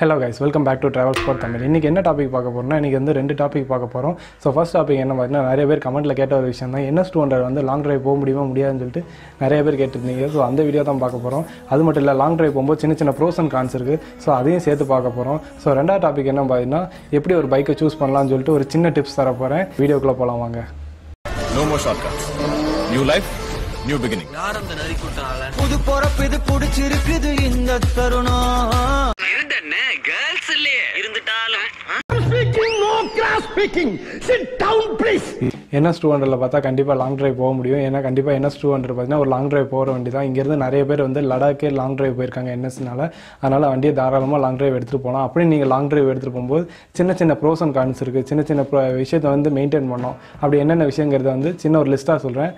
Hello guys, welcome back to Travel Sport Tamil. இன்னைக்கு என்ன topic பார்க்க போறோம்னா இன்னைக்கு வந்து ரெண்டு டாபிக் பார்க்க போறோம். சோ ஃபர்ஸ்ட் டாபிக் என்ன பார்த்தீங்கன்னா நிறைய பேர் கமெண்ட்ல கேட்ட ஒரு விஷயம் தான் ns200 வந்து லாங் டிரைவ் போக முடியுமா முடியாதுன்னு சொல்லிட்டு நிறைய பேர் கேட்டிருந்தீங்க. சோ அந்த வீடியோ தான் பார்க்க போறோம். அது மட்டும் இல்ல லாங் டிரைவ் போகும்போது சின்ன சின்ன ப்ரோஸ் அண்ட் கான்ஸ் இருக்கு. சோ அதையும் சேர்த்து பார்க்க போறோம். சோ ரெண்டாவது டாபிக் என்ன பார்த்தீங்கன்னா எப்படி ஒரு பைக்கை சூஸ் பண்ணலாம்னு சொல்லிட்டு ஒரு சின்ன டிப்ஸ் தர போறேன். வீடியோக்குள்ள போலாம் வாங்க. No more shortcuts. New life, new beginning. யார் அந்த நரி கூட்டாள புது பொறப்பு இது புடிச்சிருக்குது இந்த தருணம் இருந்தனே கேர்ள்ஸ் இல்லையே இருந்துட்டாலும் ns200 பார்த்தா கண்டிப்பாக லாங் டிரைவ் போக முடியும். ஏன்னா கண்டிப்பாக ns200 பார்த்தீங்கன்னா ஒரு லாங் டிரைவ் போகிற வண்டி தான். இங்கேருந்து நிறைய பேர் வந்து லடாக்கே லாங் டிரைவ் போயிருக்காங்க nsனால. அதனால் வண்டியை தாராளமாக லாங் டிரைவ் எடுத்துகிட்டு போகலாம். அப்படி நீங்கள் லாங் டிரைவ் எடுத்துகிட்டு போகும்போது சின்ன சின்ன ப்ரோஸ் அண்ட் கான்ஸ் இருக்குது. சின்ன சின்ன விஷயத்தை வந்து மெயின்டைன் பண்ணோம். அப்படி என்னென்ன விஷயங்கிறத வந்து சின்ன ஒரு லிஸ்ட்டாக சொல்கிறேன்.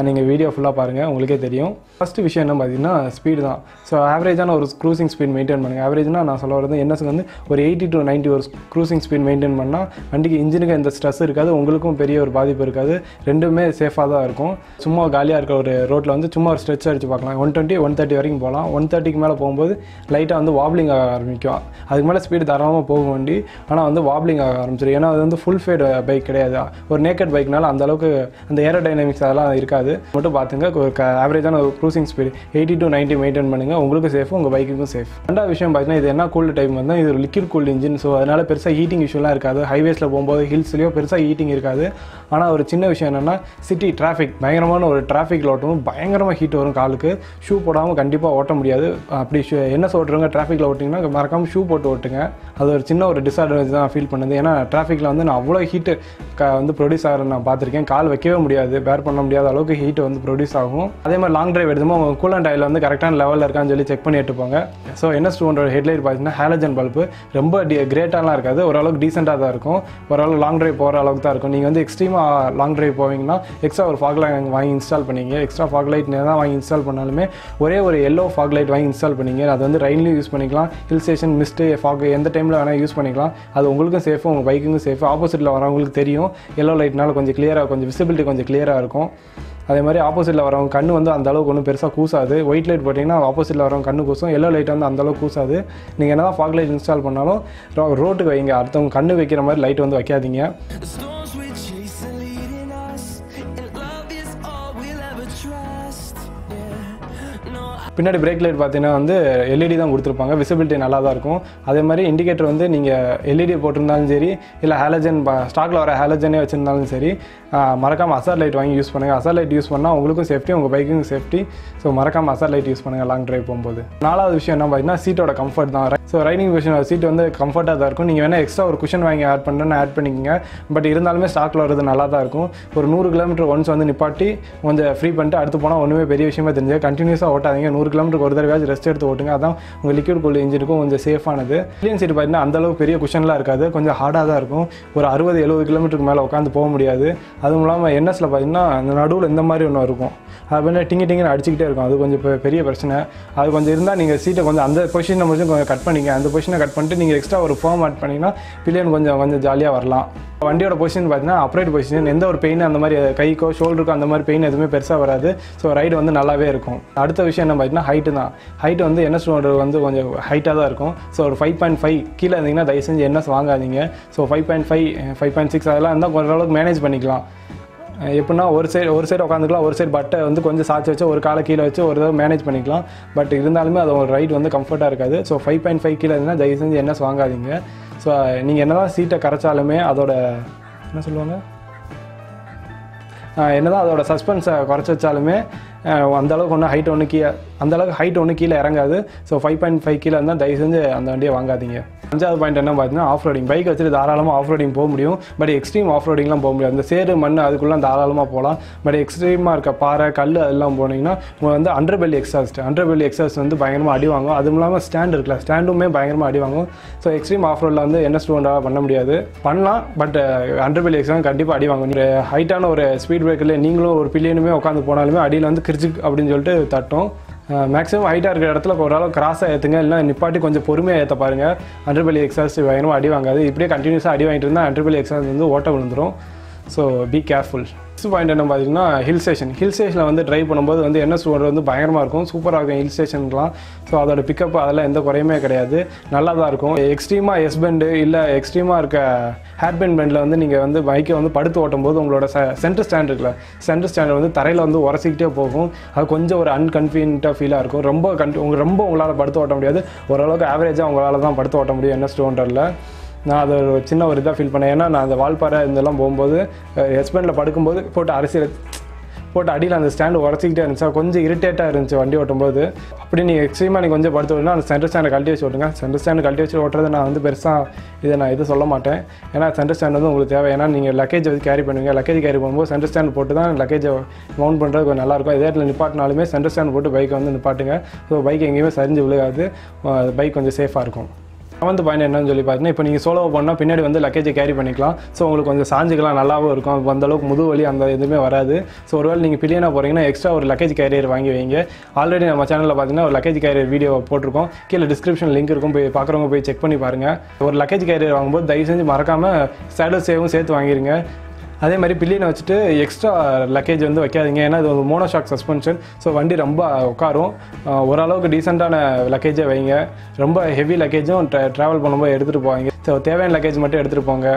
நீங்கள் வீடியோ ஃபுல்லாக பாருங்கள், உங்களுக்கே தெரியும். ஃபஸ்ட்டு விஷயம் என்ன பார்த்தீங்கன்னா ஸ்பீடு தான். ஸோ ஆவரேஜான ஒரு க்ரூசிங் ஸ்பீட் மெயின்டைன் பண்ணுங்கள். ஆவரேஜ்னா நான் சொல்ல வரது nsக்கு வந்து ஒரு 80 to 90 ஒரு க்ரூசிங் ஸ்பீட் மெயின்டைன் பண்ணால் வண்டிக்கு இன்ஜினுக்கு எந்த ஸ்ட்ரெஸ் இருக்காது, உங்களுக்கும் பெரிய ஒரு பாதிப்பு இருக்காது. ரெண்டுமே சேஃபாக தான் இருக்கும். சும்மா காலியாக இருக்க ஒரு ரோட்டில் வந்து சும்மா ஒரு ஸ்ட்ரெச் அடிச்சு பார்க்கலாம். 120 130 வரைக்கும் போகலாம். 130க்கு மேலே போகும்போது லைட்டாக வந்து வாப்லிங் ஆக ஆரம்பிக்கும். அதுக்கு மேலே ஸ்பீடு தாராளமாக போகும் வண்டி, ஆனால் வந்து வாப்லிங் ஆக ஆரம்பிச்சிடும். ஏன்னா அது வந்து ஃபுல் ஃபேட் பைக் கிடையாது. ஒரு நேக்கட் பைக்னால அந்த அளவுக்கு அந்த ஏரோடைனமிக்ஸ் அதெல்லாம் இருக்காது. மட்டும் பார்த்துங்க. ஒரு ஆவரேஜான ஒரு க்ரூசிங் ஸ்பீடு 80 to 90 மெயின்டைன் பண்ணுங்கள். உங்களுக்கு சேஃப், உங்கள் பைக்குக்கும் சேஃப். ரெண்டாவது விஷயம் பார்த்தீங்கன்னா இது என்ன கூல் டைம் வந்து இது ஒரு லிக்விட் கூல் இன்ஜின். ஸோ அதனால் பெருசாக ஹீட்டிங் இஷ்யூலாம் இருக்காது. ஹைவேஸில் போகும்போது ஹில்ஸ்லேயோ பெருசாக ஹீட்டிங் இருக்காது. ஆனால் ஒரு சின்ன விஷயம் என்னென்னா சிட்டி டிராஃபிக் பயங்கரமான ஒரு டிராஃபிக்கில் ஓட்டணும், பயங்கரமாக ஹீட் வரும் காலுக்கு. ஷூ போடாமல் கண்டிப்பாக ஓட்ட முடியாது. அப்படி என்ன ஓட்டுறவங்க டிராஃபிக்கில் ஓட்டிங்கன்னா மறக்காமல் ஷூ போட்டு ஓட்டுங்க. அது ஒரு சின்ன ஒரு டிஸ்அட்வான்டேஜ் தான் ஃபீல் பண்ணுது. ஏன்னா டிராஃபிக்கில் வந்து நான் அவ்வளோ ஹீட்டு வந்து ப்ரொடியூஸ் ஆகிற நான் பார்த்துருக்கேன். கால் வைக்கவே முடியாது, பேர் பண்ண முடியாத அளவுக்கு ஹீட் வந்து ப்ரொடியூஸ் ஆகும். அதே மாதிரி லாங் டிரைவ் எடுத்துமோ கூலண்ட் ஆயில் வந்து கரெக்டான லெவலில் இருக்கான்னு சொல்லி செக் பண்ணி எடுத்துப்போங்க. ஸோ ns200 ஹெட்லைட் பார்த்தீங்கன்னா ஹாலஜன் பல்பு ரொம்ப கிரேட்டாலாம் இருக்காது, ஓரளவுக்கு டீசெண்டாக தான் இருக்கும். ஓரளவு லாங் டிரைவ் போகிற அளவுக்கு தான் இருக்கும். நீங்கள் வந்து எக்ஸ்ட்ரீமாக லாங் டிரைவ் போவீங்கன்னா எக்ஸ்ட்ரா ஒரு ஃபாக் லைட் வாங்கி இன்ஸ்டால் பண்ணிங்க. எக்ஸ்ட்ரா ஃபாக் லைட் தான் வாங்கி இன்ஸ்டால் பண்ணாலுமே ஒரே ஒரு எல்லோ ஃபாக் லைட் வாங்கி இன்ஸ்டால் பண்ணிங்க. அது வந்து ரெயின்லையும் யூஸ் பண்ணிக்கலாம், ஹில் ஸ்டேஷன் மிஸ்ட்டு ஃபாக் எந்த டைமில் வேணால் யூஸ் பண்ணிக்கலாம். அது உங்களுக்கும் சேஃபு, உங்கள் பைக்குக்கும் சேஃபு. ஆப்போசிட்டில் வரவங்களுக்கு தெரியும் எல்லோ லைட்னால கொஞ்சம் கிளியராக, கொஞ்சம் விசிபிலிட்டி கொஞ்சம் கிளியராக இருக்கும். அதே மாதிரி ஆப்போசிட்டில் வரவங்க கண்ணு வந்து அந்த அளவுக்கு ஒன்றும் பெருசாக கூசாது. ஒயிட் லைட் போட்டிங்கன்னா ஆப்போசிட்டில் வரவங்க கண்ணு கூசும். எல்லோ லைட் வந்து அந்தளவுக்கு கூசாது. நீங்கள் என்ன தான் ஃபாக் லைட் இன்ஸ்டால் பண்ணாலும் ரோட்டுக்கு வைங்க. அடுத்தவங்க கண்ணு வைக்கிற மாதிரி லைட் வந்து வைக்காதீங்க. பின்னாடி பிரேக் லைட் பார்த்தீங்கன்னா வந்து எல்இடி தான் கொடுத்துருப்பாங்க, விசிபிலிட்டி நல்லா தான் இருக்கும். அதே மாதிரி இண்டிகேட்டர் வந்து நீங்கள் எல்இடி போட்டிருந்தாலும் சரி, இல்லை ஹாலஜன் ஸ்டாக்கில் வர ஹாலஜனே வச்சுருந்தாலும் சரி, மறக்காமல் அசார் லைட் வாங்கி யூஸ் பண்ணுங்கள். அசார் லைட் யூஸ் பண்ணால் உங்களுக்கும் சேஃப்டி, உங்கள் பைக்குக்கும் சேஃப்டி. ஸோ மறக்காமல் அசார் லைட் யூஸ் பண்ணுங்கள் லாங் டிரைவ் போகும்போது. நாலாவது விஷயம் என்ன பார்த்தீங்கன்னா சீட்டோட கம்ஃபர்ட் தான். ஸோ ரைடிங் பொசிஷன் சீட் வந்து கம்ஃபர்ட்டாக தான் இருக்கும். நீங்கள் வேணால் எக்ஸ்ட்ரா ஒரு குஷன் வாங்கி ஆட் பண்ணுறேன்னு ஆட் பண்ணிக்கோங்க. பட் இருந்தாலுமே ஸ்டாக்கில் வரது நல்லா தான் இருக்கும். ஒரு 100 கிலோமீட்டர் ஒன்ஸ் வந்து நிப்பாட்டி கொஞ்சம் ஃப்ரீ பண்ணிட்டு அடுத்து போனால் ஒன்றுமே பெரிய விஷயமா தெரிஞ்சு கண்டினியூஸாக ஓட்டாதீங்க. 100 கிலோமீட்டருக்கு ஒரு தடவையாச்சும் ரெஸ்ட் எடுத்து ஓட்டுங்க. அதான் உங்கள் லிக்விட் கூல் இன்ஜினுக்கும் கொஞ்சம் சேஃபானது. பில்லியன் சீட் பார்த்தீங்கன்னா அந்தளவுக்கு பெரிய குஷன்லாம் இருக்காது, கொஞ்சம் ஹார்டாக தான் இருக்கும். ஒரு 60-70 கிலோமீட்டருக்கு மேலே உட்காந்து போக முடியாது. அதுவும் இல்லாமல் nsல பார்த்தீங்கன்னா அந்த நடுவில் இந்த மாதிரி ஒன்று இருக்கும், அது வந்து டிங்கின்னு அடிச்சுக்கிட்டே இருக்கும். அது கொஞ்சம் பெரிய பிரச்சனை. அது கொஞ்சம் இருந்தால் நீங்கள் சீட்டை கொஞ்சம் அந்த பொசிஷனை மட்டும் கொஞ்சம் கட் பண்ணிங்க. அந்த பொசிஷனை கட் பண்ணிட்டு நீங்கள் எக்ஸ்ட்ரா ஒரு ஃபார்ம் ஆட் பண்ணிங்கன்னா பில்லியன் கொஞ்சம் ஜாலியாக வரலாம். வண்டியோட பொசிஷன் பார்த்தீங்கன்னா அப்ரைட் பொசிஷன், எந்த ஒரு பெயின் அந்த மாதிரி கைக்கோ ஷோல்டருக்கோ அந்த மாதிரி பெயின் எதுவுமே பெருசாக வராது. ஸோ ரைடு வந்து நல்லாவே இருக்கும். அடுத்த விஷயம் என்ன பார்த்தீங்கன்னா ஹைட்டு தான். ஹைட்டு வந்து ns200 வந்து கொஞ்சம் ஹைட்டாக தான் இருக்கும். ஸோ ஒரு 5.5 கீழே இருந்தீங்கன்னா தயவு செஞ்சு ns வாங்காதீங்க. ஸோ 5.5 5.6 அதெல்லாம் இருந்தால் ஓரளவுக்கு மேனேஜ் பண்ணிக்கலாம். எப்படின்னா ஒரு சைடு உட்காந்துக்கலாம், ஒரு சைடு பட்டை வந்து கொஞ்சம் சாய்ச்சி வச்சு ஒரு காலை கீழே வச்சு ஒரு தடவை மேனேஜ் பண்ணிக்கலாம். பட் இருந்தாலுமே அது ஒரு ரைடு வந்து கம்ஃபர்ட்டாக இருக்காது. ஸோ 5.5 கீழே இருந்தால் தயவு செஞ்சு ns வாங்காதீங்க. ஸோ நீங்கள் என்ன தான் சீட்டை கரைச்சாலுமே அதோட என்ன சொல்லுவாங்க என்ன தான் அதோட சஸ்பென்ஸை குறைச்சி வச்சாலுமே அந்தளவுக்கு ஒன்றும் ஹைட் ஒன்று கீழே இறங்காது. ஸோ 5.5 கீழே இருந்தால் தயவு செஞ்சு அந்த வண்டியை வாங்காதீங்க. அஞ்சாவது பாயிண்ட் என்ன பார்த்தீங்கன்னா ஆஃப் ரோடிங். பைக் வச்சுட்டு தாராளமாக ஆஃப் ரோடிங் போக முடியும். பட் எக்ஸ்ட்ரீம் ஆஃப் ரோடிங்லாம் போக முடியாது. அந்த சேரு மண் அதுக்குள்ளே தாராளமாக போகலாம். பட் எக்ஸ்ட்ரீமாக இருக்க பாறை கல் அதெல்லாம் போனீங்கன்னா வந்து அண்டர்பெல்லி எக்ஸாஸ்ட் வந்து பயங்கரமாக அடி வாங்கும். அதுவும் இல்லாமல் ஸ்டாண்ட் இருக்குல்ல, ஸ்டாண்டுமே பயங்கரமாக அடி வாங்கும். ஸோ எக்ஸ்ட்ரீம் ஆஃப் ரோடில் வந்து ns200 பண்ண முடியாது. பண்ணலாம், பட் அண்டர்பெல்லி எக்ஸாஸ் கண்டிப்பாக அடி வாங்கும். ஹைட்டான ஒரு ஸ்பீட் பிரேக்கரில் நீங்களும் ஒரு பில்லியனுமே உட்காந்து போனாலுமே அடியில் வந்து கிரிச்சிக் அப்படின்னு சொல்லிட்டு தட்டும். மேக்ஸிமம் ஹைட்டாக இருக்கிற இடத்துல ஓரளவு கிராஸாக ஏற்றுங்க, இல்லை நிப்பாட்டி கொஞ்சம் பொறுமையாக ஏற்ற பாருங்கள். அண்டர்பெல்லி எக்ஸாஸ்ட் பயங்கரமாக அடி வாங்காது. இப்படியே கண்டினியூஸாக அடி வாங்கிட்டு இருந்தால் அண்டர்பெல்லி எக்ஸாஸ்ட் வந்து ஓட்ட விழுந்துடும். So be careful. Next point என்ன பார்த்தீங்கன்னா ஹில் ஸ்டேஷனில் வந்து ட்ரைவ் பண்ணும்போது வந்து ns200 வந்து பயங்கரமாக இருக்கும், சூப்பராக இருக்கும் ஹில் ஸ்டேஷனுக்குலாம். ஸோ அதோட பிக்கப் அதெல்லாம் எந்த குறையுமே கிடையாது, நல்லா தான் இருக்கும். எக்ஸ்ட்ரீமாக பெண்டு இல்லை எக்ஸ்ட்ரீமாக இருக்க பெண்டில் வந்து நீங்கள் வந்து பைக்கை வந்து படுத்து ஓட்டும் போது உங்களோட சென்டர் ஸ்டாண்ட் இருக்குல்ல, சென்டர் ஸ்டாண்ட் வந்து தரையில் வந்து உரசிக்கிட்டே போகும். அது கொஞ்சம் ஒரு அன்கன்வீனியன்ட்டாக ஃபீலாக இருக்கும். ரொம்ப உங்களால் படுத்து ஓட்ட முடியாது, ஓரளவுக்கு ஆவரேஜாக உங்களால் தான் படுத்து ஓட்ட முடியும் ns200ல். நான் அது ஒரு சின்ன ஒரு இதாக ஃபீல் பண்ணேன். ஏன்னா நான் அந்த வால்பாறை இதெல்லாம் போகும்போது ஹஸ்பண்டில் படுக்கும்போது போட்டு அடியில் அந்த ஸ்டாண்டு உடச்சிக்கிட்டே இருந்துச்சு, கொஞ்சம் இரிட்டேட்டாக இருந்துச்சு வண்டி ஓட்டும்போது. அப்படி நீங்கள் எக்ஸ்ட்ரீமாக நீங்கள் கொஞ்சம் படுத்து ஓட்டினா அந்த சென்டர் ஸ்டாண்டை கழட்டி வச்சு ஓட்டுங்க. சென்டர் ஸ்டாண்டு கழட்டி வச்சு ஓட்டுறது நான் வந்து பெருசாக நான் இது சொல்ல மாட்டேன். ஏன்னா சென்டர் ஸ்டாண்ட் வந்து உங்களுக்கு தேவை. ஏன்னா நீங்கள் லக்கேஜ் வந்து கேரி பண்ணுவீங்க, லக்கேஜ் கேரி பண்ணும்போது சென்டர் ஸ்டாண்ட் போட்டு தான் லக்கேஜை மவுண்ட் பண்ணுறது கொஞ்சம் நல்லாயிருக்கும். இதே இடத்துல நிப்பாட்டினாலுமே சென்டர் ஸ்டாண்ட் போட்டு பைக்கை வந்து நிப்பாட்டுங்க. ஸோ பைக் எங்கேயுமே சரிஞ்சு விழுகாது, பைக் கொஞ்சம் சேஃபாக இருக்கும். வந்து பாயிண்ட் என்னன்னு சொல்லி பார்த்தீங்கன்னா, இப்போ நீங்கள் சோலோவை பண்ணால் பின்னாடி வந்து லக்கேஜை கேரி பண்ணிக்கலாம். ஸோ உங்களுக்கு கொஞ்சம் சாஞ்சிக்கலாம், நல்லாவும் இருக்கும், அந்தளவுக்கு முது வலி அந்த எதுவுமே வராது. ஸோ ஒருவேளை நீங்கள் பில்லியனாக போகிறீங்கன்னா எக்ஸ்ட்ரா ஒரு லக்கேஜ் கேரியர் வாங்கி வைங்க. ஆல்ரெடி நம்ம சேனலில் பார்த்தீங்கன்னா ஒரு லக்கேஜ் கேரியர் வீடியோ போட்டிருக்கோம், கீழே டிஸ்கிரிப்ஷன் லிங்க் இருக்கும், போய் பார்க்குறவங்க போய் செக் பண்ணி பாருங்கள். ஒரு லக்கேஜ் கேரியர் வாங்கும்போது தயவு செஞ்சு மறக்காமல் சேடல் சேவும் சேர்த்து வாங்கிடுங்க. அதே மாதிரி பில்லியனை வச்சுட்டு எக்ஸ்ட்ரா லக்கேஜ் வந்து வைக்காதீங்க, ஏன்னா இது ஒரு மோனோஷாக் சஸ்பென்ஷன். ஸோ வண்டி ரொம்ப உட்காரும். ஓரளவுக்கு டீசெண்டான லக்கேஜை வைங்க. ரொம்ப ஹெவி லக்கேஜும் ட்ராவல் பண்ணும்போது எடுத்துகிட்டு போவாங்க. ஸோ தேவையான லக்கேஜ் மட்டும் எடுத்துகிட்டு போங்க.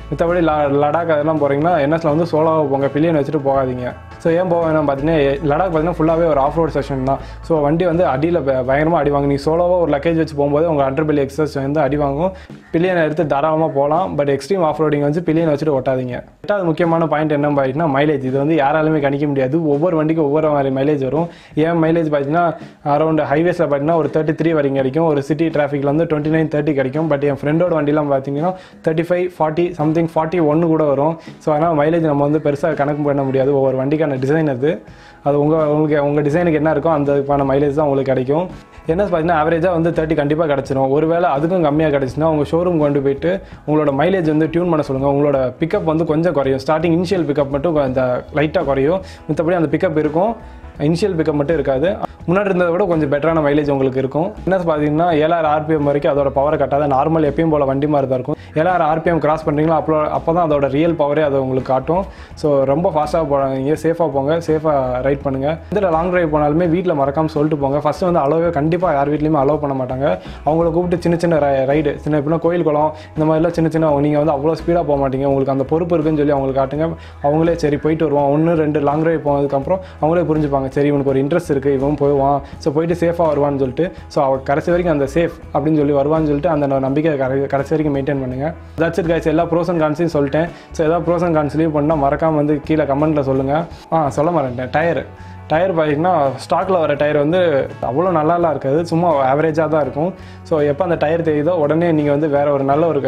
மற்றபடி லடாக் அதெல்லாம் போகிறீங்கன்னா என்எஸ்ல வந்து சோலோவாக போங்க, பில்லியன் வச்சுட்டு போகாதீங்க. ஸோ ஏன் போவேன் பார்த்தீங்கன்னா, லடாக் பார்த்தீங்கன்னா ஃபுல்லாகவே ஒரு ஆஃப் ரோட் செஷன் தான். ஸோ வண்டி வந்து அடியில் பயங்கரமாக அடி வாங்க. நீங்கள் சோலோவாக ஒரு லக்கேஜ் வச்சு போகும்போது உங்கள் அண்டர் பெல்லி எக்ஸஸ் வந்து அடி வாங்கும். பில்லியனை எடுத்து தாராளமாக போகலாம், பட் எக்ஸ்ட்ரீம் ஆஃப் ரோடிங் வந்து பில்லியன் வச்சுட்டு ஓட்டாதீங்க. எட்டாவது முக்கியமான பாயிண்ட் என்ன பார்த்தீங்கன்னா மைலேஜ். இது வந்து யாராலுமே கணிக்க முடியாது, ஒவ்வொரு வண்டிக்கும் ஒவ்வொரு மாதிரி மைலேஜ் வரும். ஏன் மைலேஜ் பார்த்தீங்கன்னா அரௌண்ட் ஹைவேஸில் பார்த்தீங்கன்னா ஒரு 33 வரைக்கும் கிடைக்கும், ஒரு சிட்டி டிராஃபிக்கில் வந்து 29-30 கிடைக்கும். பட் என் ஃப்ரெண்டோட வண்டிலாம் பார்த்தீங்கன்னா 35-40 சம்திங் 41 கூட வரும். ஸோ அதனால் மைலேஜ் நம்ம வந்து பெருசாக கணக்கு பண்ண முடியாது, ஒவ்வொரு வண்டிக்கான டிசைன் அது உங்கள் டிசைனுக்கு என்ன இருக்கோ அதுக்கான மைலேஜ் தான் உங்களுக்கு கிடைக்கும். என்ன பார்த்தீங்கன்னா ஆவரேஜாக வந்து 30 கண்டிப்பாக கிடச்சிரும். ஒருவேளை அதுக்கும் கம்மியாக கிடச்சின்னா உங்கள் ஷோரூம் கொண்டு போயிட்டு உங்களோட மைலேஜ் வந்து டியூன் பண்ண சொல்லுங்கள். உங்களோட பிக்கப் வந்து கொஞ்சம் குறையும், ஸ்டார்டிங் இனிஷியல் பிக்கப் மட்டும் அந்த லைட்டாக குறையும். மற்றபடி அந்த பிக்கப் இருக்கும், இனிஷியல் பிக்கப் மட்டும் இருக்காது. முன்னாடி இருந்ததை விட கொஞ்சம் பெட்டரான மைலேஜ் உங்களுக்கு இருக்கும். என்ன பார்த்தீங்கன்னா 7000 RPM வரைக்கும் அதோட பவரை கட்டாத, நார்மல் எப்பயும் போல் வண்டி மாதிரி தான் இருக்கும். 7000 RPM கிராஸ் பண்ணுறீங்களா அப்போ தான் அதோட ரியல் பவரே அதை உங்களுக்கு காட்டும். ஸோ ரொம்ப ஃபாஸ்ட்டாக போகிறாங்க, சேஃபாக போங்க, சேஃபாக ரைட் பண்ணுங்கள். இதில் லாங் ட்ரைவ் போனாலுமே வீட்டில் மறக்காமல் சொல்லிட்டு போங்க. ஃபஸ்ட்டு வந்து அலோவே கண்டிப்பாக யார் வீட்லையுமே அலோவ் பண்ண மாட்டாங்க. அவங்கள கூப்பிட்டு சின்ன சின்ன ரைடு, சின்ன இப்படின்னா கோயில் குளம் இந்த மாதிரிலாம் சின்ன நீங்கள் வந்து அவ்வளோ ஸ்பீடாக போக மாட்டீங்க, உங்களுக்கு அந்த பொறுப்பு இருக்குன்னு சொல்லி அவங்களுக்கு காட்டுங்க. அவங்களே சரி போயிட்டு வருவோம், 1-2 லாங் ட்ரைவ் போனதுக்கப்புறம் அவங்களே புரிஞ்சுப்பாங்க, சரி இவனுக்கு ஒரு இன்ட்ரெஸ்ட் இருக்குது, இவன் போயிடுவான், ஸோ போயிட்டு சேஃபாக வருவான்னு சொல்லிட்டு. ஸோ அவர் கடைசி வரைக்கும் அந்த சேஃப் அப்படின்னு சொல்லி வருவான்னு சொல்லிட்டு அந்த நம்பிக்கை கடைசி வரைக்கும் மெயின்டைன் பண்ணுங்கள். தட்ஸ் இட் கைஸ், எல்லா ப்ரோஸ் அண்ட் கான்ஸையும் சொல்லிட்டேன். ஸோ ஏதாவது ப்ரோஸ் அண்ட் கான்ஸ் லீவ் பண்ணால் மறக்காமல் வந்து கீழே கமெண்ட்டில் சொல்லுங்கள். சொல்ல மாட்டேன், டயர் பார்த்தீங்கன்னா ஸ்டாக்கில் வர டயர் வந்து அவ்வளோ நல்லாலாம் இருக்காது, சும்மா ஆவரேஜாக தான் இருக்கும். ஸோ எப்போ அந்த டயர் தெரியுதோ உடனே நீங்கள் வந்து வேறு ஒரு நல்ல ஒரு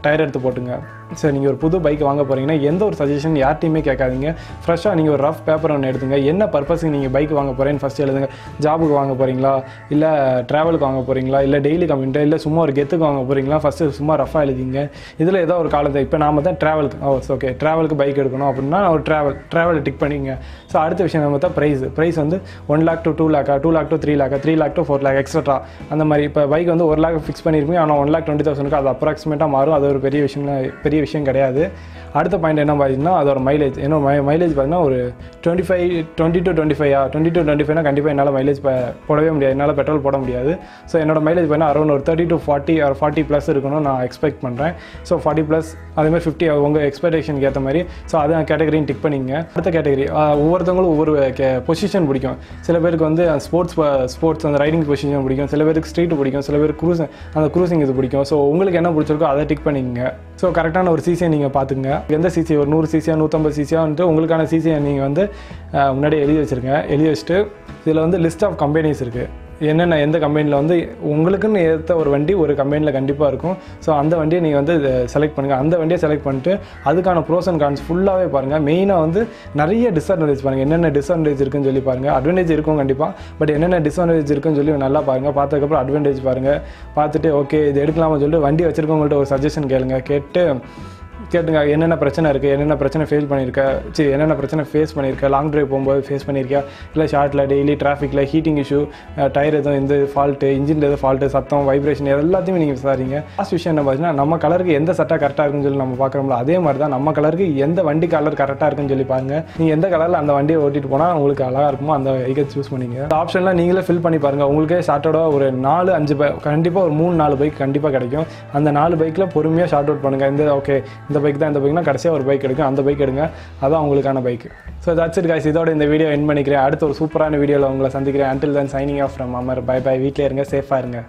டயர் எடுத்து போட்டுங்க. சரி, நீங்கள் ஒரு புது பைக் வாங்க போகிறீங்கன்னா எந்த ஒரு சஜஷன் யார்ட்டையுமே கேட்காதீங்க. ஃப்ரெஷ்ஷாக நீங்கள் ஒரு ரஃப் பேப்பர் ஒன்று எடுத்துங்க. என்ன பர்பஸுக்கு நீங்கள் பைக் வாங்க போகிறேன்னு ஃபஸ்ட்டு எழுதுங்க. ஜாபுக்கு வாங்க போகிறீங்களா, இல்லை ட்ராவலுக்கு வாங்க போகிறீங்களா, இல்லை டெய்லி கம்யூனிட்டி, இல்லை சும்மா ஒரு கெத்துக்கு வாங்க போகிறீங்களா, ஃபஸ்ட்டு சும்மா ரஃபாக எழுதிங்க. இதில் ஏதோ ஒரு காலத்தை இப்போ நாம தான் ட்ராவலுக்கு ட்ராவலுக்கு பைக் எடுக்கணும் அப்படின்னா ஒரு ட்ராவல் டிக் பண்ணிங்க. ஸோ அடுத்த விஷயம் நம்ம தான் ப்ரைஸ் வந்து 1 lakh to 2 lakh, 2 lakh to 3 lakh, 3 lakh to 4 lakh extra அந்த மாதிரி. இப்போ பைக் வந்து 1 lakh ஃபிக்ஸ் பண்ணியிருப்பீங்க, ஆனால் 1,20,000 அது அப்ராக்சிமேட்டாக மாறும். அது ஒரு பெரிய விஷயம் கிடையாது. அடுத்த பாயிண்ட் என்ன பார்த்தீங்கன்னா அதோட மைலேஜ். ஏன்னா மைலேஜ் பார்த்தீங்கன்னா ஒரு 20 to 25 கண்டிப்பாக என்னால் மைலேஜ் போடவே முடியாது, என்னால் பெட்ரோல் போட முடியாது. ஸோ என்னோட மைலேஜ் பார்த்தீங்கன்னா அரௌண்ட் ஒரு 30 to 40 or 40+ இருக்கணும்னு நான் எக்ஸ்பெக்ட் பண்ணுறேன். ஸோ 40+, அதேமாதிரி 50 உங்கள் எக்ஸ்பெக்டேஷனுக்கு ஏற்ற மாதிரி. ஸோ அதை கேட்டகரியும் டிக் பண்ணிங்க. அடுத்த கேட்டகரி ஒவ்வொருத்தவங்களும் ஒவ்வொரு பொசிஷன் பிடிக்கும். சில பேருக்கு வந்து ஸ்போர்ட்ஸ் அந்த ரைடிங் பொசிஷன் பிடிக்கும், சில பேருக்கு ஸ்ட்ரீட் பிடிக்கும், சில பேருக்கு க்ரூசிங் இது பிடிக்கும். ஸோ உங்களுக்கு என்ன பிடிச்சிருக்கோ அதை டிக் பண்ணிங்க. ஸோ கரெக்டான ஒரு சிசியை நீங்கள் பார்த்துங்க. எந்த சிசி, ஒரு 100 சிசியா 150 சிசியா வந்துட்டு உங்களுக்கான சிசியை நீங்கள் வந்து முன்னாடி எழுதி வச்சுட்டு இதில் வந்து லிஸ்ட் ஆஃப் கம்பெனிஸ் இருக்குது. என்னென்ன எந்த கம்பெனியில் வந்து உங்களுக்குன்னு ஏற்ற ஒரு வண்டி ஒரு கம்பெனியில் கண்டிப்பாக இருக்கும். ஸோ அந்த வண்டியை நீங்கள் வந்து செலக்ட் பண்ணுங்கள். அந்த வண்டியை செலக்ட் பண்ணிட்டு அதுக்கான ப்ரோஸ் அண்ட் கான்ஸ் ஃபுல்லாகவே பாருங்கள். மெயினாக வந்து நிறைய டிஸ்அட்வான்டேஜ் பாருங்கள், என்னென்ன டிஸ்அட்வான்டேஜ் இருக்குன்னு சொல்லி பாருங்கள். அட்வான்டேஜ் இருக்கும் கண்டிப்பாக, பட் என்னென்ன டிஸ்அட்வான்டேஜ் இருக்குன்னு சொல்லி நல்லா பாருங்கள். பார்த்ததுக்கப்புறம் அட்வான்டேஜ் பாருங்கள். பார்த்துட்டு ஓகே இது எடுக்கலாம்னு சொல்லிட்டு வண்டி வச்சுருக்கவங்கள்ட்ட ஒரு சஜஷன் கேளுங்க. கேட்டு கேட்டுங்க என்னென்ன பிரச்சனை இருக்குது, என்னென்ன பிரச்சனை என்னென்ன பிரச்சனை ஃபேஸ் பண்ணியிருக்க, லாங் ட்ரைவ் போகும்போது ஃபேஸ் பண்ணியிருக்கா, இல்லை ஷார்ட்டில் டெய்லி டிராஃபிக்கில் ஹீட்டிங் இஷ்யூ, டயர் எதுவும் எந்த ஃபால்ட்டு, இன்ஜின் எதுவும் ஃபால்ட்டு, சத்தம், வைப்ரேஷன் எல்லாத்தையுமே நீங்கள் விசாரிங்க. லாஸ்ட் விஷயம் என்ன பார்த்தீங்கன்னா, நம்ம கலருக்கு எந்த சட்டை கரெக்டாக இருக்குன்னு சொல்லி நம்ம பார்க்குறோம்ல, அதே மாதிரி தான் நம்ம கலருக்கு எந்த வண்டி கலர் கரெக்டாக இருக்குன்னு சொல்லி பாருங்கள். நீங்கள் எந்த கலரில் அந்த வண்டியை ஓட்டிட்டு போனால் உங்களுக்கு அழகாக இருக்குமோ அந்த வெஹிக்கல் சூஸ் பண்ணிங்க. இந்த ஆப்ஷன்லாம் நீங்களே ஃபில் பண்ணி பாருங்கள். உங்களுக்கே ஷார்ட்டோட ஒரு 4-5 கண்டிப்பாக ஒரு 3-4 பைக் கண்டிப்பாக கிடைக்கும். அந்த 4 பைக்கில் பொறுமையாக ஷார்ட் அவுட் பண்ணுங்கள். இந்த பைக் தான், இந்த பைக்னா கடைசியாக ஒரு பைக் எடுக்கும், அந்த பைக் எடுங்க, அதான் உங்களுக்கான bike. So that's it guys, இதோட இந்த வீடியோ எண்ட் பண்ணிக்கிறேன். அடுத்த ஒரு சூப்பரான வீடியோவில் உங்களை சந்திக்கிறேன். until then signing off from Amar. Bye bye. வீட்டில் இருங்க, சேஃபாக இருங்க.